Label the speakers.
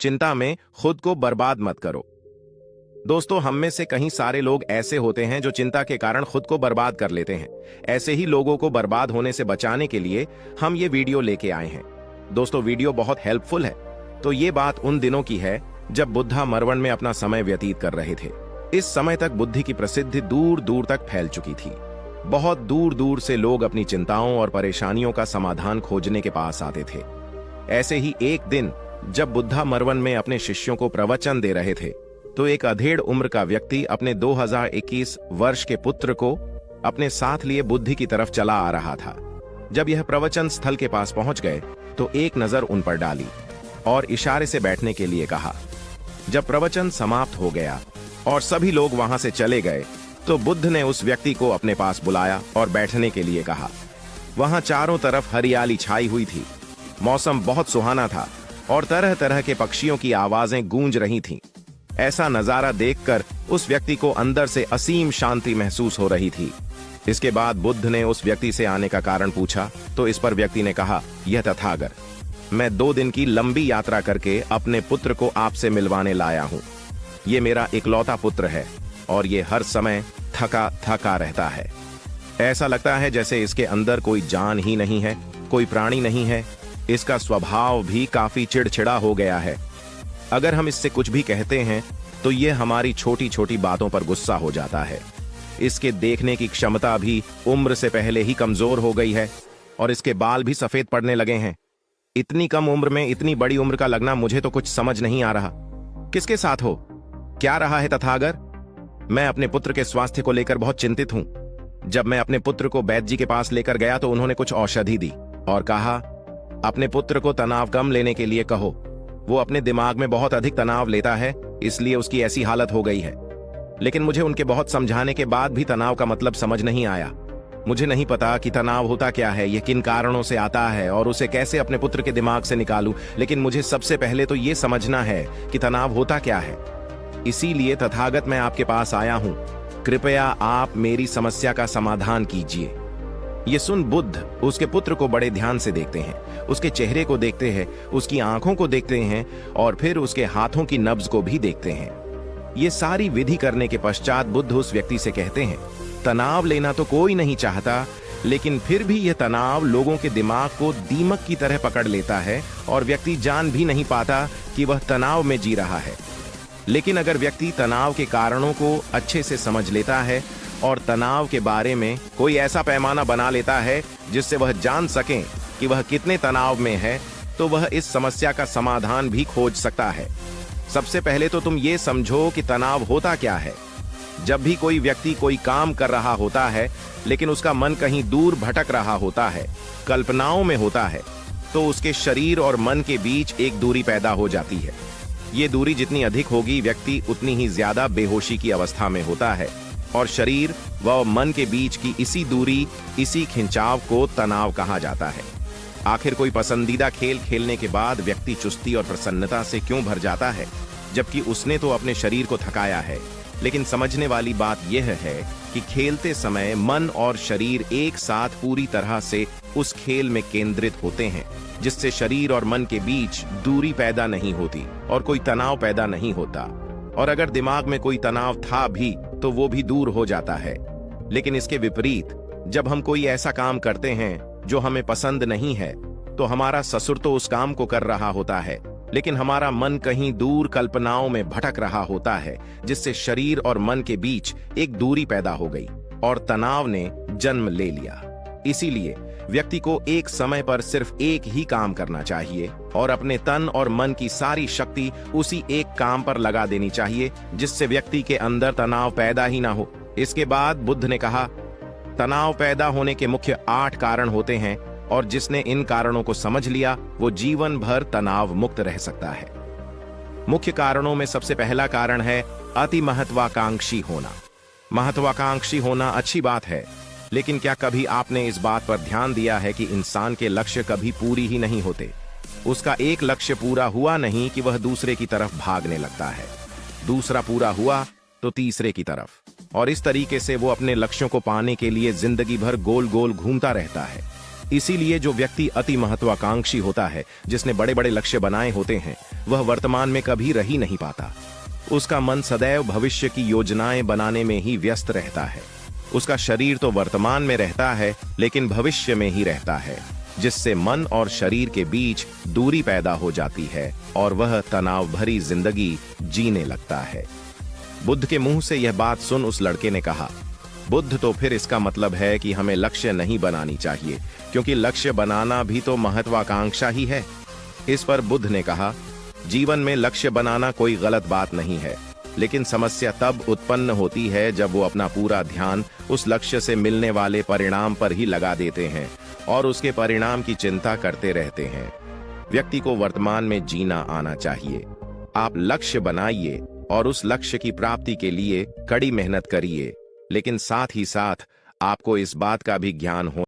Speaker 1: चिंता में खुद को बर्बाद मत करो। दोस्तों, हम में से कहीं सारे लोग ऐसे होते हैं जो चिंता के कारण खुद को बर्बाद कर लेते हैं। ऐसे ही लोगों को बर्बाद होने से बचाने के लिए हम ये वीडियो लेके आए हैं। दोस्तों, वीडियो बहुत हेल्पफुल है। तो ये बात उन दिनों की है जब बुद्धा मरवन में अपना समय व्यतीत कर रहे थे। इस समय तक बुद्धि की प्रसिद्धि दूर दूर तक फैल चुकी थी। बहुत दूर दूर से लोग अपनी चिंताओं और परेशानियों का समाधान खोजने के पास आते थे। ऐसे ही एक दिन जब बुद्धा मरवन में अपने शिष्यों को प्रवचन दे रहे थे, तो एक अधेड़ उम्र का व्यक्ति अपने 2021 वर्ष के पुत्र को अपने साथ लिए बुद्धि की तरफ चला आ रहा था। जब यह प्रवचन स्थल के पास पहुंच गए तो एक नजर उन पर डाली और इशारे से बैठने के लिए कहा। जब प्रवचन समाप्त हो गया और सभी लोग वहां से चले गए, तो बुद्ध ने उस व्यक्ति को अपने पास बुलाया और बैठने के लिए कहा। वहां चारों तरफ हरियाली छाई हुई थी। मौसम बहुत सुहाना था और तरह तरह के पक्षियों की आवाजें गूंज रही थीं। ऐसा नजारा देखकर उस व्यक्ति को अंदर से असीम शांति महसूस हो रही थी। इसके बाद बुद्ध ने उस व्यक्ति से आने का कारण पूछा, तो इस पर व्यक्ति ने कहा, यह तथागत, मैं 2 दिन की लंबी यात्रा करके अपने पुत्र को आपसे मिलवाने लाया हूं। ये मेरा इकलौता पुत्र है और ये हर समय थका थका रहता है। ऐसा लगता है जैसे इसके अंदर कोई जान ही नहीं है, कोई प्राणी नहीं है। इसका स्वभाव भी काफी चिड़चिड़ा हो गया है। अगर हम इससे कुछ भी कहते हैं तो ये हमारी छोटी छोटी बातों पर गुस्सा हो जाता है। इसके देखने की क्षमता भी उम्र से पहले ही कमजोर हो गई है और इसके बाल भी सफेद पड़ने लगे हैं। इतनी कम उम्र में इतनी बड़ी उम्र का लगना मुझे तो कुछ समझ नहीं आ रहा। किसके साथ हो? क्या रहा है तथागत? मैं अपने पुत्र के स्वास्थ्य को लेकर बहुत चिंतित हूं। जब मैं अपने पुत्र को वैद्य जी के पास लेकर गया तो उन्होंने कुछ औषधि दी और कहा, अपने पुत्र को तनाव कम लेने के लिए कहो। वो अपने दिमाग में बहुत अधिक तनाव लेता है, इसलिए उसकी ऐसी हालत हो गई है। लेकिन मुझे उनके बहुत समझाने के बाद भी तनाव का मतलब समझ नहीं आया। मुझे नहीं पता कि तनाव होता क्या है, यह किन कारणों से आता है और उसे कैसे अपने पुत्र के दिमाग से निकालूं। लेकिन मुझे सबसे पहले तो ये समझना है कि तनाव होता क्या है। इसीलिए तथागत मैं आपके पास आया हूं। कृपया आप मेरी समस्या का समाधान कीजिए। ये सुन बुद्ध उसके पुत्र को बड़े ध्यान से देखते हैं। उसके चेहरे को देखते हैं, उसकी आंखों को देखते हैं और फिर उसके हाथों की नब्ज को भी देखते हैं। ये सारी विधि करने के पश्चात बुद्ध उस व्यक्ति से कहते हैं, तनाव लेना तो कोई नहीं चाहता, लेकिन फिर भी यह तनाव लोगों के दिमाग को दीमक की तरह पकड़ लेता है और व्यक्ति जान भी नहीं पाता कि वह तनाव में जी रहा है। लेकिन अगर व्यक्ति तनाव के कारणों को अच्छे से समझ लेता है और तनाव के बारे में कोई ऐसा पैमाना बना लेता है जिससे वह जान सके कि वह कितने तनाव में है, तो वह इस समस्या का समाधान भी खोज सकता है। सबसे पहले तो तुम ये समझो कि तनाव होता क्या है। जब भी कोई व्यक्ति कोई काम कर रहा होता है लेकिन उसका मन कहीं दूर भटक रहा होता है, कल्पनाओं में होता है, तो उसके शरीर और मन के बीच एक दूरी पैदा हो जाती है। ये दूरी जितनी अधिक होगी, व्यक्ति उतनी ही ज्यादा बेहोशी की अवस्था में होता है और शरीर व मन के बीच की इसी दूरी, इसी खिंचाव को तनाव कहा जाता है। आखिर कोई पसंदीदा खेल खेलने के बाद व्यक्ति चुस्ती और प्रसन्नता से क्यों भर जाता है, जबकि उसने तो अपने शरीर को थकाया है। लेकिन समझने वाली बात यह है कि खेलते समय मन और शरीर एक साथ पूरी तरह से उस खेल में केंद्रित होते हैं, जिससे शरीर और मन के बीच दूरी पैदा नहीं होती और कोई तनाव पैदा नहीं होता। और अगर दिमाग में कोई तनाव था भी तो वो भी दूर हो जाता है। लेकिन इसके विपरीत, जब हम कोई ऐसा काम करते हैं जो हमें पसंद नहीं है, तो हमारा ससुर तो उस काम को कर रहा होता है, लेकिन हमारा मन कहीं दूर कल्पनाओं में भटक रहा होता है, जिससे शरीर और मन के बीच एक दूरी पैदा हो गई और तनाव ने जन्म ले लिया। इसीलिए व्यक्ति को एक समय पर सिर्फ एक ही काम करना चाहिए और अपने तन और मन की सारी शक्ति उसी एक काम पर लगा देनी चाहिए, जिससे व्यक्ति के अंदर तनाव पैदा ही ना हो। इसके बाद बुद्ध ने कहा, तनाव पैदा होने के मुख्य 8 कारण होते हैं और जिसने इन कारणों को समझ लिया वो जीवन भर तनाव मुक्त रह सकता है। मुख्य कारणों में सबसे पहला कारण है अति महत्वाकांक्षी होना। महत्वाकांक्षी होना अच्छी बात है, लेकिन क्या कभी आपने इस बात पर ध्यान दिया है कि इंसान के लक्ष्य कभी पूरी ही नहीं होते। उसका एक लक्ष्य पूरा हुआ नहीं कि वह दूसरे की तरफ भागने लगता है, दूसरा पूरा हुआ तो तीसरे की तरफ, और इस तरीके से वो अपने लक्ष्यों को पाने के लिए जिंदगी भर गोल गोल घूमता रहता है। इसीलिए जो व्यक्ति अति महत्वाकांक्षी होता है, जिसने बड़े बड़े लक्ष्य बनाए होते हैं, वह वर्तमान में कभी रह ही नहीं पाता। उसका मन सदैव भविष्य की योजनाएं बनाने में ही व्यस्त रहता है। उसका शरीर तो वर्तमान में रहता है, लेकिन भविष्य में ही रहता है, जिससे मन और शरीर के बीच दूरी पैदा हो जाती है और वह तनाव भरी जिंदगी जीने लगता है। बुद्ध के मुंह से यह बात सुन उस लड़के ने कहा, बुद्ध, तो फिर इसका मतलब है कि हमें लक्ष्य नहीं बनानी चाहिए, क्योंकि लक्ष्य बनाना भी तो महत्वाकांक्षा ही है। इस पर बुद्ध ने कहा, जीवन में लक्ष्य बनाना कोई गलत बात नहीं है, लेकिन समस्या तब उत्पन्न होती है जब वो अपना पूरा ध्यान उस लक्ष्य से मिलने वाले परिणाम पर ही लगा देते हैं और उसके परिणाम की चिंता करते रहते हैं। व्यक्ति को वर्तमान में जीना आना चाहिए। आप लक्ष्य बनाइए और उस लक्ष्य की प्राप्ति के लिए कड़ी मेहनत करिए, लेकिन साथ ही साथ आपको इस बात का भी ज्ञान हो